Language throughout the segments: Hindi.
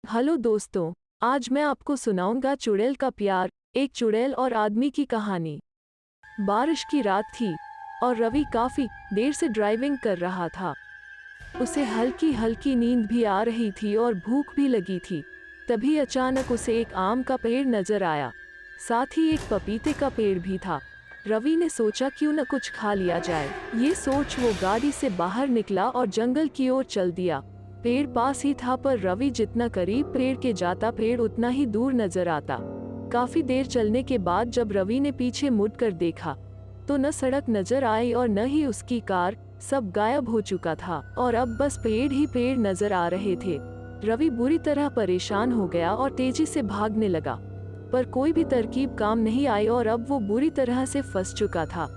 हेलो दोस्तों, आज मैं आपको सुनाऊंगा चुड़ैल का प्यार, एक चुड़ैल और आदमी की कहानी। बारिश की रात थी और रवि काफी देर से ड्राइविंग कर रहा था। उसे हल्की हल्की नींद भी आ रही थी और भूख भी लगी थी। तभी अचानक उसे एक आम का पेड़ नजर आया, साथ ही एक पपीते का पेड़ भी था। रवि ने सोचा क्यों न कुछ खा लिया जाए। ये सोच वो गाड़ी से बाहर निकला और जंगल की ओर चल दिया। पेड़ पास ही था, पर रवि जितना करीब पेड़ के जाता पेड़ उतना ही दूर नजर आता। काफी देर चलने के बाद जब रवि ने पीछे मुड़कर देखा तो न सड़क नजर आई और न ही उसकी कार। सब गायब हो चुका था और अब बस पेड़ ही पेड़ नजर आ रहे थे। रवि बुरी तरह परेशान हो गया और तेजी से भागने लगा, पर कोई भी तरकीब काम नहीं आई और अब वो बुरी तरह से फंस चुका था।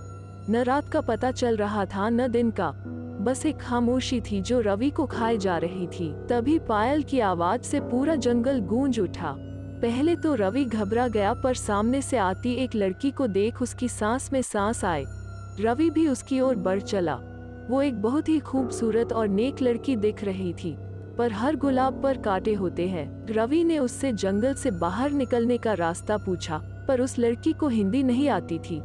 न रात का पता चल रहा था न दिन का, बस एक खामोशी थी जो रवि को खाए जा रही थी। तभी पायल की आवाज से पूरा जंगल गूंज उठा। पहले तो रवि घबरा गया, पर सामने से आती एक लड़की को देख उसकी सांस में सांस आए। रवि भी उसकी ओर बढ़ चला। वो एक बहुत ही खूबसूरत और नेक लड़की दिख रही थी, पर हर गुलाब पर कांटे होते हैं। रवि ने उससे जंगल से बाहर निकलने का रास्ता पूछा, पर उस लड़की को हिंदी नहीं आती थी।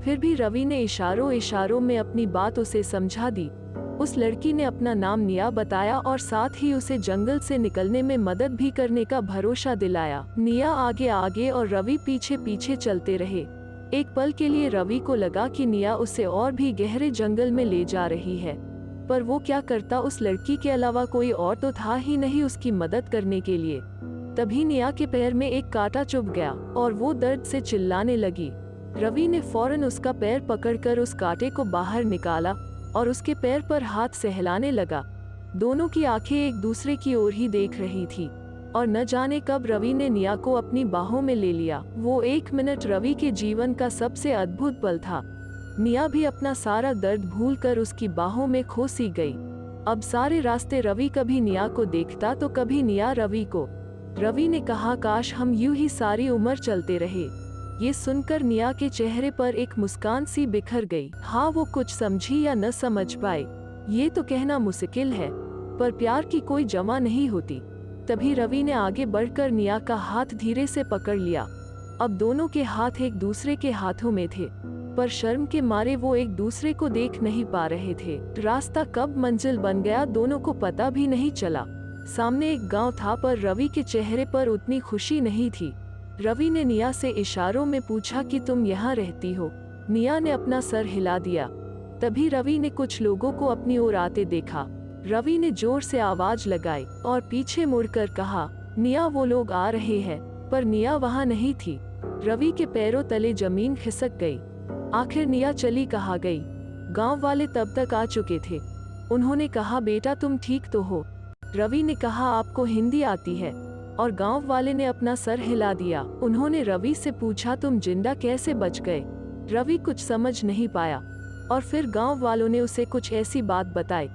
फिर भी रवि ने इशारों इशारों में अपनी बात उसे समझा दी। उस लड़की ने अपना नाम निया बताया और साथ ही उसे जंगल से निकलने में मदद भी करने का भरोसा दिलाया। निया आगे आगे और रवि पीछे पीछे चलते रहे। एक पल के लिए रवि को लगा कि निया उसे और भी गहरे जंगल में ले जा रही है, पर वो क्या करता, उस लड़की के अलावा कोई और तो था ही नहीं उसकी मदद करने के लिए। तभी निया के पैर में एक कांटा चुभ गया और वो दर्द से चिल्लाने लगी। रवि ने फौरन उसका पैर पकड़कर उस कांटे को बाहर निकाला और उसके पैर पर हाथ सहलाने लगा। दोनों की आंखें एक दूसरे की ओर ही देख रही थी और न जाने कब रवि ने निया को अपनी बाहों में ले लिया। वो एक मिनट रवि के जीवन का सबसे अद्भुत पल था। निया भी अपना सारा दर्द भूलकर उसकी बाहों में खो सी गई। अब सारे रास्ते रवि कभी निया को देखता तो कभी निया रवि को। रवि ने कहा, काश हम यूं ही सारी उम्र चलते रहे। ये सुनकर निया के चेहरे पर एक मुस्कान सी बिखर गई। हाँ, वो कुछ समझी या न समझ पाए ये तो कहना मुश्किल है, पर प्यार की कोई जमा नहीं होती। तभी रवि ने आगे बढ़कर निया का हाथ धीरे से पकड़ लिया। अब दोनों के हाथ एक दूसरे के हाथों में थे, पर शर्म के मारे वो एक दूसरे को देख नहीं पा रहे थे। रास्ता कब मंजिल बन गया दोनों को पता भी नहीं चला। सामने एक गांव था, पर रवि के चेहरे पर उतनी खुशी नहीं थी। रवि ने निया से इशारों में पूछा कि तुम यहाँ रहती हो। निया ने अपना सर हिला दिया। तभी रवि ने कुछ लोगों को अपनी ओर आते देखा। रवि ने जोर से आवाज लगाई और पीछे मुड़कर कहा, निया, वो लोग आ रहे हैं। पर निया वहाँ नहीं थी। रवि के पैरों तले जमीन खिसक गई। आखिर निया चली कहाँ गई? गांव वाले तब तक आ चुके थे। उन्होंने कहा, बेटा तुम ठीक तो हो? रवि ने कहा, आपको हिंदी आती है? और गांव वाले ने अपना सर हिला दिया। उन्होंने रवि से पूछा, तुम जिंदा कैसे बच गए? रवि कुछ समझ नहीं पाया और फिर गांव वालों ने उसे कुछ ऐसी बात बताई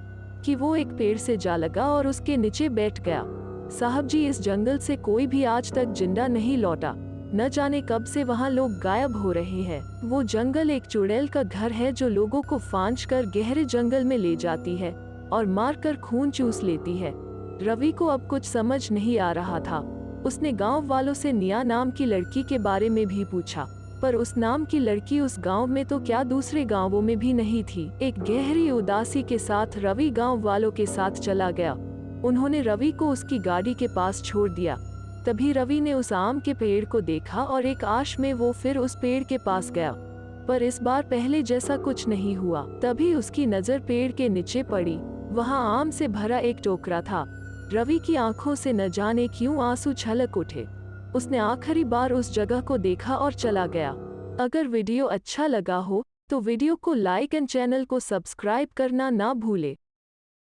कि वो एक पेड़ से जा लगा और उसके नीचे बैठ गया। साहब जी, इस जंगल से कोई भी आज तक जिंदा नहीं लौटा। न जाने कब से वहाँ लोग गायब हो रहे हैं। वो जंगल एक चुड़ैल का घर है जो लोगों को फांच कर गहरे जंगल में ले जाती है और मार कर खून चूस लेती है। रवि को अब कुछ समझ नहीं आ रहा था। उसने गांव वालों से निया नाम की लड़की के बारे में भी पूछा, पर उस नाम की लड़की उस गांव में तो क्या दूसरे गांवों में भी नहीं थी। एक गहरी उदासी के साथ रवि गांव वालों के साथ चला गया। उन्होंने रवि को उसकी गाड़ी के पास छोड़ दिया। तभी रवि ने उस आम के पेड़ को देखा और एक आश में वो फिर उस पेड़ के पास गया, पर इस बार पहले जैसा कुछ नहीं हुआ। तभी उसकी नजर पेड़ के नीचे पड़ी। वहाँ आम से भरा एक टोकरा था। रवि की आंखों से न जाने क्यों आंसू छलक उठे। उसने आखिरी बार उस जगह को देखा और चला गया। अगर वीडियो अच्छा लगा हो तो वीडियो को लाइक एंड चैनल को सब्सक्राइब करना ना भूले।